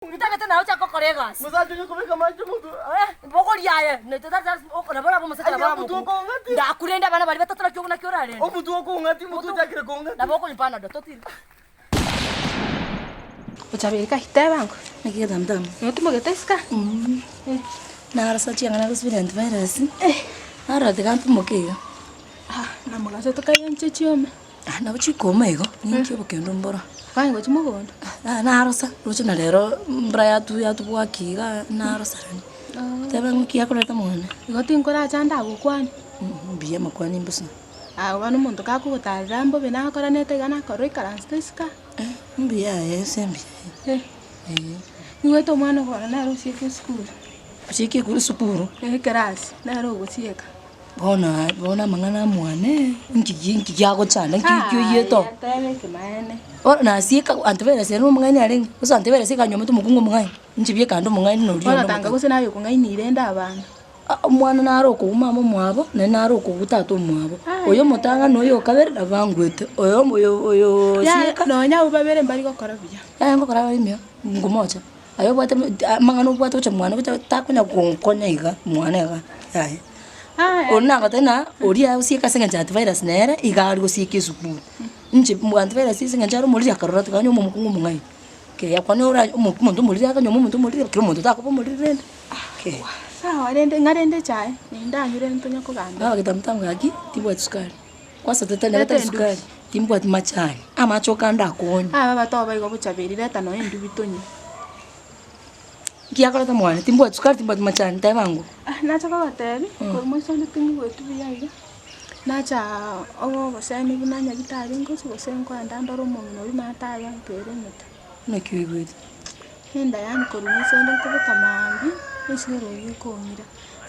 Ngitaka tena ucha kokorega. Musaje yuko beka macho mutu. Bokoli yaye. Netata okona bora bomusaka bora mutu ko ngati. Ndakurenda bana bali batatu cyo nakyo rare. Omutu ko ngati mutu jakire ko ngati. Na bokoli pana do totiri. Uchabereka hitabango. Nakita mtamu. Notimo geteska. Na arasa chianga na kuspirant virus. Ara de kampu mokega. Na magaso to kayan chichiome. Na buchi koma ego. Ninki bokendo mbora. Kwani ngo chimogondo. Na arasa rucho na lero mbra ya tu bwakiga na arasa rani. Tebe nguki akoleta mwana. Igoti nkora chanda gukwani. Biye makwani mbusa. Wanu muntu kakugutarira mbobe nakoranete gana koroikaransteska. Mbiya yesembi. Niwe to mwana gora na rusie ke school. Chiki kuri supuru. Class na ro gusieka. Bona mangana mwane. Nki yago chana nkikyo yeto. Tebe kemane. Na sieka antevera sero mungani arenga. Usa antevera sika nyomo tu mukungu mungani. Nchibye kando mungani no Ona tanga guse nayo kungainire ndabana. Mwana naro ko mama mwabo na naro ko butato mwabo oyo mutanga noyo kabere davangwete oyo sieka no nya ubabere mbali gokora biya ngo kora bimyo ngumocha ayo bwate mangano bwate cha mwana bwate takunya konkonya iga mwana iga yaye ona ngatena oria usieka senga jati virus nere iga ari usieke sukuru nje mwanti virus senga jaro muri akarora tukanyo mu mukungu mungai ke yakwane ora umuntu muri akanyo umuntu muri kiro muntu takopo muri rende ke sawa ngarende chai ndanyure ntonya kuganda kitamtamu yaki tibwa sukari kwasa tetene bata sukari timbwa machai amachoka ndakonya baba toba igo buchabirire tano endu bitonyi kiakora tamwana timbwa sukari timbwa machai ntabangu nacha kabatebi ko mwiso nditingi wetu biyaga nacha ogo boseni bunanya gitari ngosi bosenko ndandoro mumino bimata ya mpere meta nakiwigwete henda yani ko mwiso ndikubuka mambi Nisero yuko mira.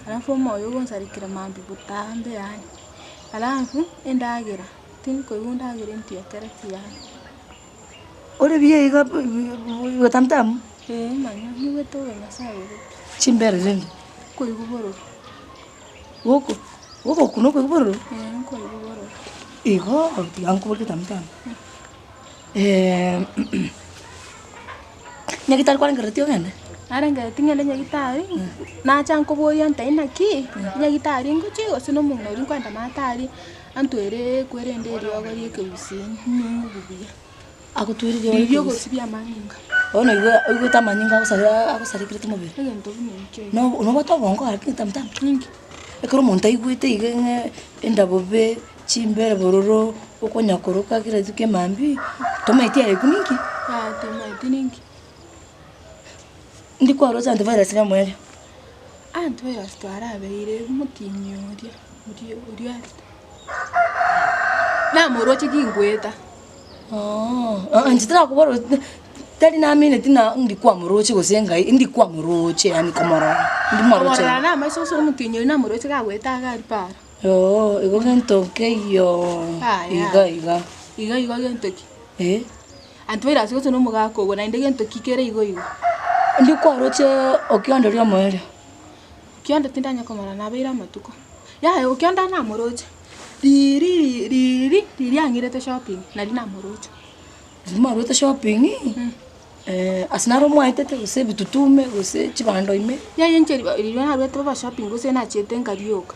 Alafu moyo gonzarikira mambi butambe yani. Alafu endagira. Tinko yundagira ntia kereti yani. Ore biye iga butamtam. Manya niwe to na sayo. Chimbere lende. Ko yuguboro. Woko kuno ko yuguboro. Ko yuguboro. Igo yanko butamtam. Nyakitar kwang kereti ngene. Aranga tingele nyagitari na chanko boya ntaina ki nyagitari nguchi osino munno ri kwanda matari antwere kwerende ri ogari ke usini ngubuya akutwere ri ibyo go sibya maninga ono igo tamanyinga akosari kirete mobile ngento binike no bato bongo ariki tamtam ningi ekoro monta igwete igenge endabobe chimbere bororo okonyakoroka kirete ke mambi tomaiti ari kuningi tomaiti ningi ndi kwa roza antivirus ya mwere antivirus twarabeire mutinyoria muri na moroche kingweta antitra kuboro tari na mine tina ndi kwa moroche gosenga ndi kwa moroche yani komara ndi moroche na maiso so mutinyoria na moroche gagweta gari para ego gento keyo iga gento ki antivirus go no mugako go na inde gento kikere igo ndi kwa roche okiondo ria mwere kionda tindanya komara na beira matuko ya okionda na moroche riri angirete shopping na dina moroche moroche shopping asinaro mwaitete use bitutume use chibando ime ya yencheri riri na rwete ba shopping use na chete nkarioka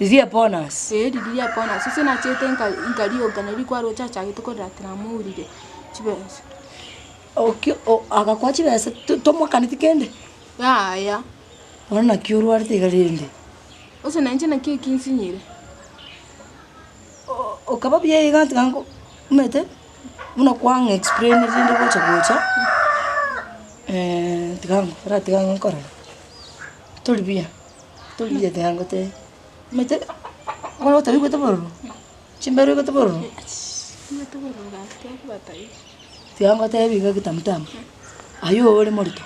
riri bonus riri ya bonus use na chete nkarioka na riri kwa rocha chagituko datira muurire chibese okay akakwachi bese tomwakani tikende ya ona kiuru arite galende ose nanje na kiki nsinyire okababye iganti gango mete una kwang explain rinde gocha tigango ratigango kora tolibia tigango te mete ona tabi gote boro chimbero gote boro tiango te biga kitamtam ayo ole morito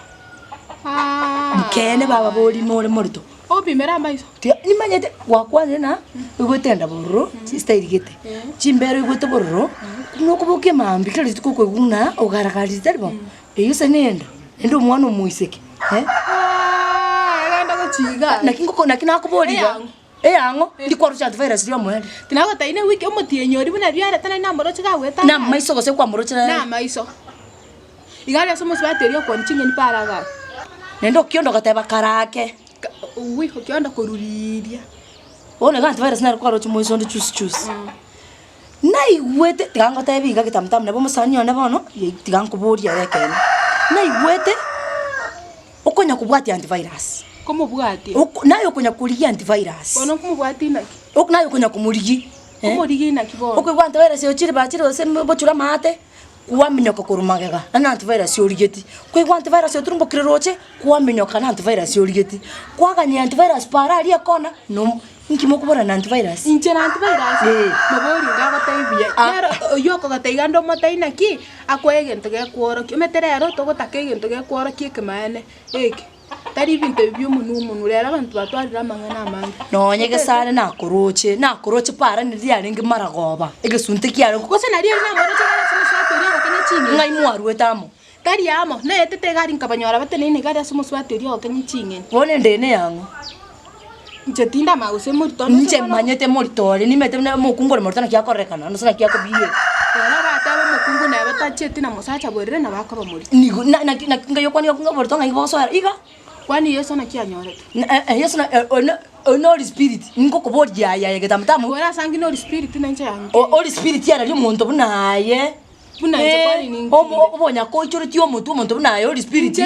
mkene baba boli nole morito obimera maiso ni manyete wakwane na ugotenda borro sister igete chimbero igote borro nokuboke mambi kale tukoko guna ogaragari terbo eyuse nenda endo mwana muiseke aganda gochiga nakina kuboliga yango ndikwarucha virus ria mwere tinagota ine wiki omutienyo ri buna riare tana na moroche gagweta na maiso gose kwa moroche na maiso igari asomo swateria kwa nchinge ni paraga nendo kiondo gateba karake uwi ukionda kururiria one ganti virus na rukaro chumuiso ndi choose na igwete tigango biga gitamtam nebo musani one bono tigango boria rekene na igwete ukonya kubwati antivirus komo bwati nayo kunya kurigia antivirus bono komo bwati naki nayo kunya kumurigi kumurigi naki bono ukwe antivirus yo chiri bachiri ose bochura mate kuwa minyoka kurumagega na antivirus yo rigeti kwe antivirus yo turumbo kiroche kuwa minyoka na antivirus yo rigeti kwaga ni antivirus para ali akona no nkimo kubora na antivirus inche na antivirus mabori ngaga taibia nero yoko gataiga ndo mataina ki akwege ntoge kworo kimeterero to gotake gento kworo kikemane eki tari bintu by'umuntu rero abantu batwarira amangana amangi nonyege sare nakoroche para ni ryari ngimaragoba egesunte kiaro kose nari na moroche kana simuswateria bakanya chinge ngai mwaru etamo tari amo na etete gari nkabanyora batene ni gari simuswateria bakanya chinge bone ndene yango nche tinda mause murito nche manyete muritori ni mete na mukungore murito kia korekana no sana kia ko biye na bata ba mukungu na batachete na musacha borere na bakaba muri ni na ngayo kwani kunga murito ngai boso iga kwani yeso na kianyore yeso na no spirit ngo kubodia ya getamtamu wala sangi no spirit na nche yange all spirit ya ryo muntu bunaye bunaye kwani ni obonya ko ichuri ti omuntu bunaye all spirit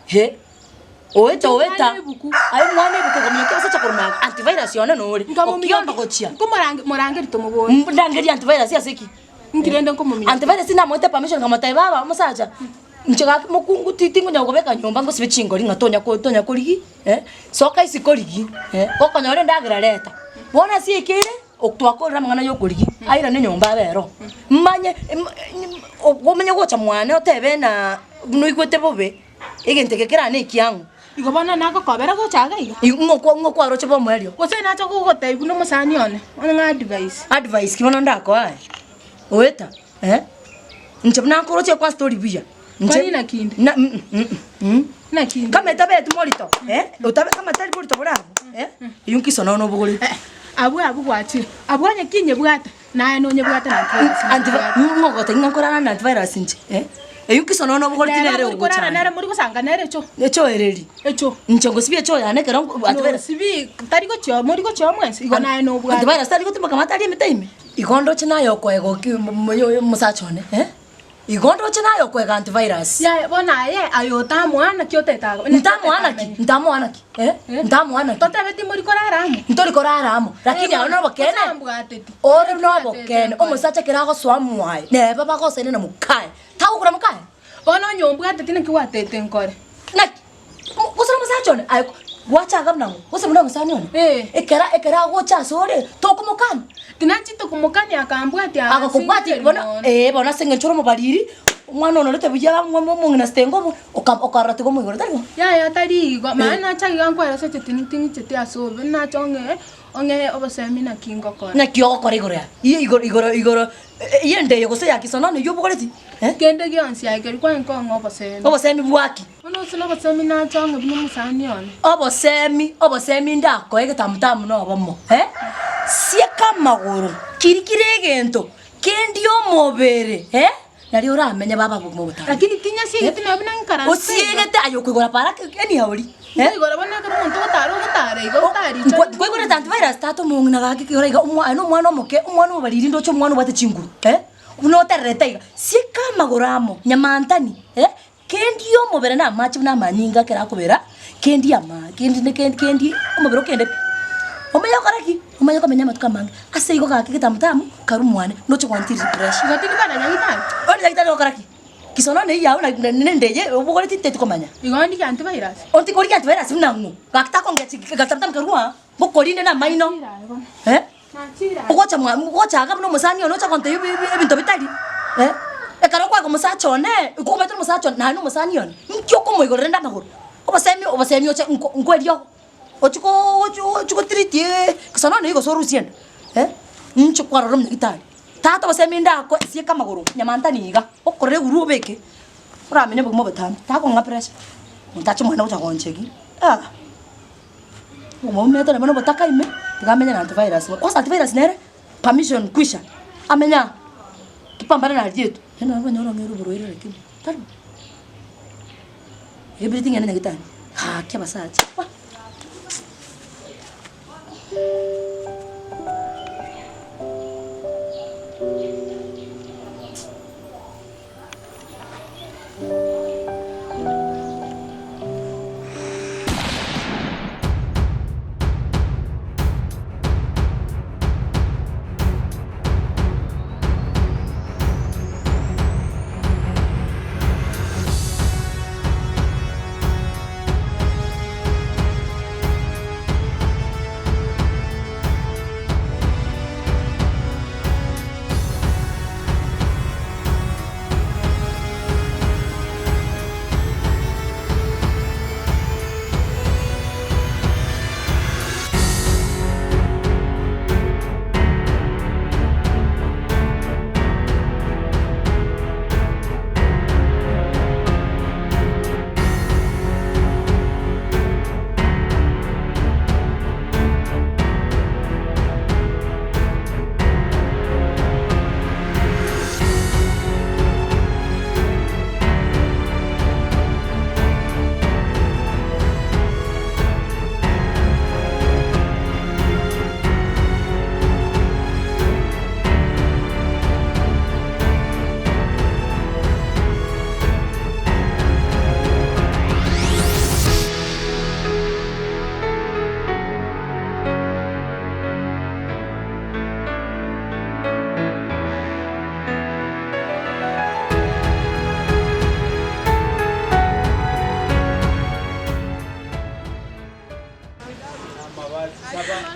he Oeta ayi mwana ebuko komyeke basa chakuruma antivirus yone nori okiyomba gochia morange ritomubona ndangeri antivirus yaseki ngirende nkomumya antivirus na mote permission ngamataye baba musacha nchega mukungu titingo nyagobeka nyomba ngo sibichingo ringa tonya kurigi soka isikorigi okonyore ndagira leta bona siekire oktwakora mangana yo kurigi aira ne nyomba bero mmanye ogomenye gocha mwana otebe na nuigwete bobe egentekekera ne kiangu igobana nako kobera go chaga iga ngo kwaroche bo mwerio kose nacho go taibu no musani one nga advice kibono ndako ai oeta nchebna koroche kwa story bia nche na kindi na kindi kama tabe tumorito utabe kama tali borito borabo yunki sono no bugori abu kwachi abwanya kinye bwata naye no nye bwata na antivirus ngo gote ngakora na antivirus nche eyuki sono no bugori tinere ugochana nere muri gusanga nere echo ereri echo nchongo sibi echo yane kero antivirus sibi tari go cho muri go cho mwensi igo naye no bwata antivirus tari go tumaka matari emitaime igondo china yoko ego ki musachone igondo china yoko ega antivirus ya bona ye ayota mwana kyoteta ntamwana ki ntamwana tote beti muri koraramo ntori koraramo lakini ano bokene ore no bokene omusacha kirago swamwaye ne baba go sene na mukai taukura mukai bona nyombwa atete nkiwatete nkore na kusira musachone ay wacha gamna kusira muna musani one ekera gocha sore tokumukana tinachito kumukani akambwa ati akakubwati bona sengenchoro mubariri umwana ono lete bujya mwana stengo okarate gomo igora tari ya tari go mana chaga nkwara se tingi chete aso na chonge onge obasemina kingo ko na kyo ko igora igora yende yogose yakisono no yobugoreti kende gyonsi ageri kwa nko obosemi bwaki ono sino obosemi na chonge bino musani one obosemi ndako egetamutamu no bomo sieka maguru kirikire gento kendio mobere nari uramenya baba mu butara lakini tinya siegete no binankara osiegete ayokwigora para eni hauri igora bona ko muntu utare igotari kwigora antivirus tato mungna gaki kigora iga umwana omoke umwana obariri ndocho umwana ubate chinguru uno terreta iga sieka maguramo nyamantani kendio mobere na machi na manyinga kera kubera kendi ama kendi umobero kende omenya karaki omenya komenya matuka mange ase igo gaki gitamutamu karumwane nocho kwantiri pressure gotini bana nyangitani oni nyangitani karaki kisono ne yawo na nendeye ubugore tinte komanya igondi kanti virus onti kori antivirus nangu gakta kongechi gatamtam karua bokorinde na maino ugocha aga no musani ono cha konte ibinto bitari ekaro kwa musacho ne ukubetu musacho na no musani ono nkyo komoigore nda maguru obasemi oche nkwerio ochuko tritie kisono ne igo sorusienda ncho kwaroro mnigitari tato basemi ndako sie kama guru nyamanta niga okorere guru beke uramenya bugmo batanu tako nga pressure mutacho mwana ucha koncheki umometa na mwana bataka ime tigamenya na antivirus kwa antivirus nere permission kwisha amenya kipambana na jetu hena banyoro ngero buru ile lakini tari everything yana ngitani ha kya basaje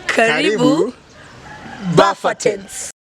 Karibu Baffertons.